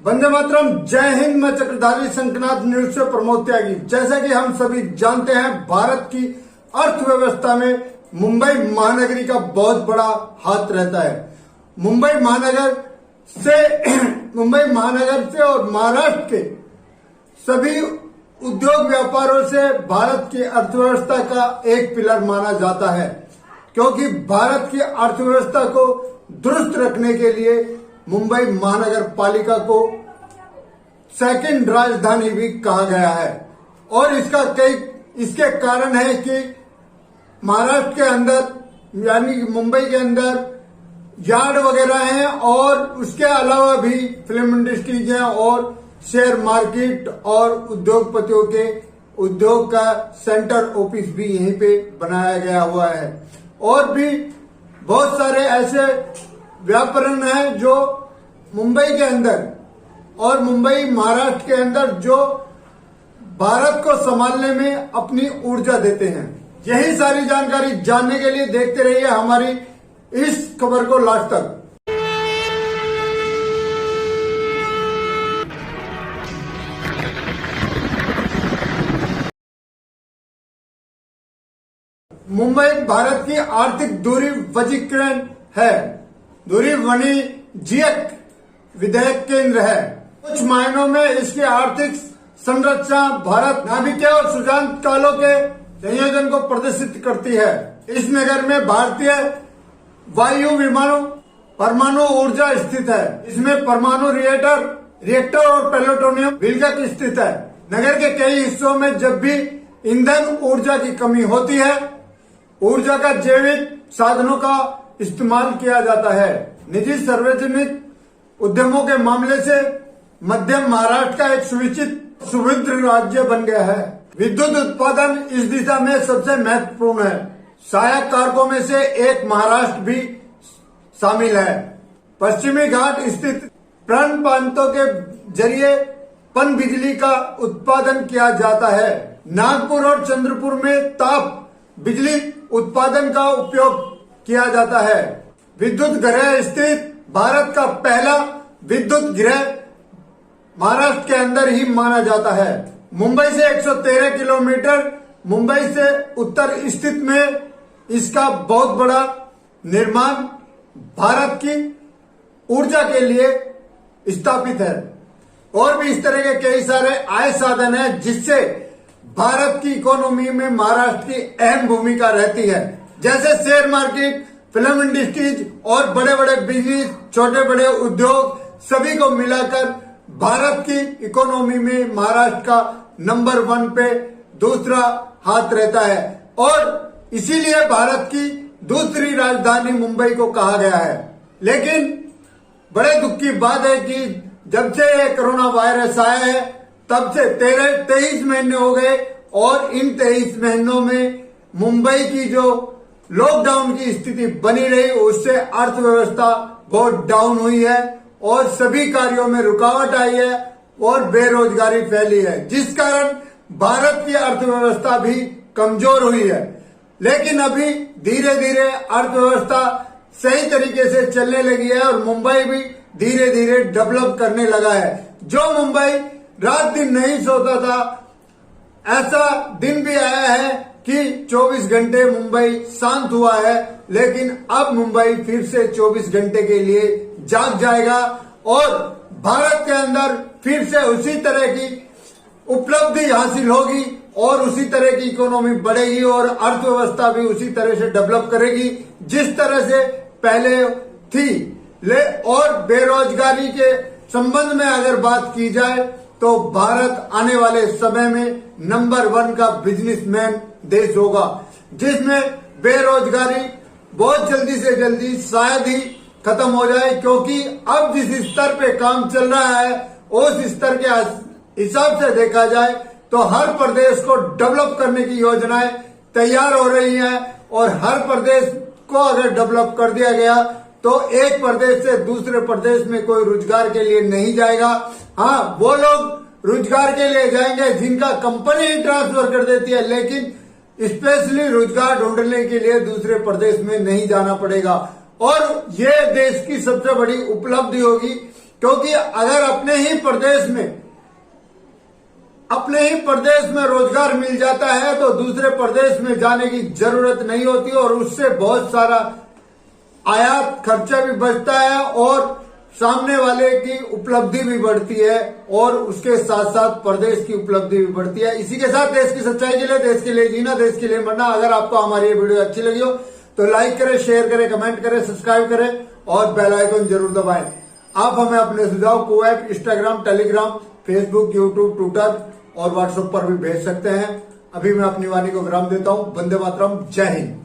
वंदे मातरम। जय हिंद। मैं चक्रधारी शंखनाथ न्यूज से प्रमोद त्यागी। जैसा कि हम सभी जानते हैं, भारत की अर्थव्यवस्था में मुंबई महानगरी का बहुत बड़ा हाथ रहता है। मुंबई महानगर से और महाराष्ट्र के सभी उद्योग व्यापारों से भारत की अर्थव्यवस्था का एक पिलर माना जाता है, क्योंकि भारत की अर्थव्यवस्था को दुरुस्त रखने के लिए मुंबई महानगर पालिका को सेकंड राजधानी भी कहा गया है। और इसके कारण है कि महाराष्ट्र के अंदर यानी मुंबई के अंदर यार्ड वगैरह हैं और उसके अलावा भी फिल्म इंडस्ट्रीज हैं और शेयर मार्केट और उद्योगपतियों के उद्योग का सेंटर ऑफिस भी यहीं पे बनाया गया हुआ है। और भी बहुत सारे ऐसे व्यापारण हैं जो मुंबई के अंदर और मुंबई महाराष्ट्र के अंदर जो भारत को संभालने में अपनी ऊर्जा देते हैं। यही सारी जानकारी जानने के लिए देखते रहिए हमारी इस खबर को लास्ट तक। मुंबई भारत की आर्थिक दूरी वजीकरण है, दूरी वाणिज्यिक विधेयक केंद्र है। कुछ मायनों में इसकी आर्थिक संरचना भारत नाभिकीय और सुशांत कालों के संयोजन को प्रदर्शित करती है। इस नगर में भारतीय वायु विमानों परमाणु ऊर्जा स्थित है। इसमें परमाणु रिएक्टर और प्लूटोनियम विलयक स्थित है। नगर के कई हिस्सों में जब भी ईंधन ऊर्जा की कमी होती है, ऊर्जा का जैविक साधनों का इस्तेमाल किया जाता है। निजी सार्वजनिक उद्यमों के मामले से मध्यम महाराष्ट्र का एक सुविधा राज्य बन गया है। विद्युत उत्पादन इस दिशा में सबसे महत्वपूर्ण है। सहायक कारकों में से एक महाराष्ट्र भी शामिल है। पश्चिमी घाट स्थित प्राणपांतों के जरिए पन बिजली का उत्पादन किया जाता है। नागपुर और चंद्रपुर में ताप बिजली उत्पादन का उपयोग किया जाता है। विद्युत गृह स्थित भारत का पहला विद्युत गृह महाराष्ट्र के अंदर ही माना जाता है। मुंबई से 113 किलोमीटर मुंबई से उत्तर स्थित में इसका बहुत बड़ा निर्माण भारत की ऊर्जा के लिए स्थापित है। और भी इस तरह के कई सारे आय साधन हैं जिससे भारत की इकोनॉमी में महाराष्ट्र की अहम भूमिका रहती है, जैसे शेयर मार्केट, फिल्म इंडस्ट्रीज और बड़े बड़े बिजनेस, छोटे बड़े उद्योग, सभी को मिलाकर भारत की इकोनॉमी में महाराष्ट्र का नंबर 1 पे दूसरा हाथ रहता है। और इसीलिए भारत की दूसरी राजधानी मुंबई को कहा गया है। लेकिन बड़े दुख की बात है कि जब से ये कोरोना वायरस आया है तब से 23 महीने हो गए और इन 23 महीनों में मुंबई की जो लॉकडाउन की स्थिति बनी रही उससे अर्थव्यवस्था बहुत डाउन हुई है और सभी कार्यों में रुकावट आई है और बेरोजगारी फैली है, जिस कारण भारत की अर्थव्यवस्था भी कमजोर हुई है। लेकिन अभी धीरे धीरे अर्थव्यवस्था सही तरीके से चलने लगी है और मुंबई भी धीरे धीरे डेवलप करने लगा है। जो मुंबई रात दिन नहीं सोता था, ऐसा दिन भी आया है कि 24 घंटे मुंबई शांत हुआ है। लेकिन अब मुंबई फिर से 24 घंटे के लिए जाग जाएगा और भारत के अंदर फिर से उसी तरह की उपलब्धि हासिल होगी और उसी तरह की इकोनॉमी बढ़ेगी और अर्थव्यवस्था भी उसी तरह से डेवलप करेगी जिस तरह से पहले थी। और बेरोजगारी के संबंध में अगर बात की जाए तो भारत आने वाले समय में नंबर 1 का बिजनेसमैन देश होगा, जिसमें बेरोजगारी बहुत जल्दी से जल्दी शायद ही खत्म हो जाए, क्योंकि अब जिस स्तर पे काम चल रहा है उस स्तर के हिसाब से देखा जाए तो हर प्रदेश को डेवलप करने की योजनाएं तैयार हो रही हैं और हर प्रदेश को अगर डेवलप कर दिया गया तो एक प्रदेश से दूसरे प्रदेश में कोई रोजगार के लिए नहीं जाएगा। हाँ, वो लोग रोजगार के लिए जाएंगे जिनका कंपनी ही ट्रांसफर कर देती है, लेकिन स्पेशली रोजगार ढूंढने के लिए दूसरे प्रदेश में नहीं जाना पड़ेगा। और ये देश की सबसे बड़ी उपलब्धि होगी क्योंकि अगर अपने ही प्रदेश में रोजगार मिल जाता है तो दूसरे प्रदेश में जाने की जरूरत नहीं होती और उससे बहुत सारा आयात खर्चा भी बचता है और सामने वाले की उपलब्धि भी बढ़ती है और उसके साथ साथ प्रदेश की उपलब्धि भी बढ़ती है। इसी के साथ देश की सच्चाई के लिए, देश के लिए जीना, देश के लिए मरना। अगर आपको हमारी ये वीडियो अच्छी लगी हो तो लाइक करें, शेयर करें, कमेंट करें, सब्सक्राइब करें और बेल आइकन जरूर दबाएं। आप हमें अपने सुझाव को app, Instagram, Telegram, Facebook, YouTube, Twitter और व्हाट्सएप पर भी भेज सकते हैं। अभी मैं अपनी वाणी को विराम देता हूं। वंदे मातरम। जय हिंद।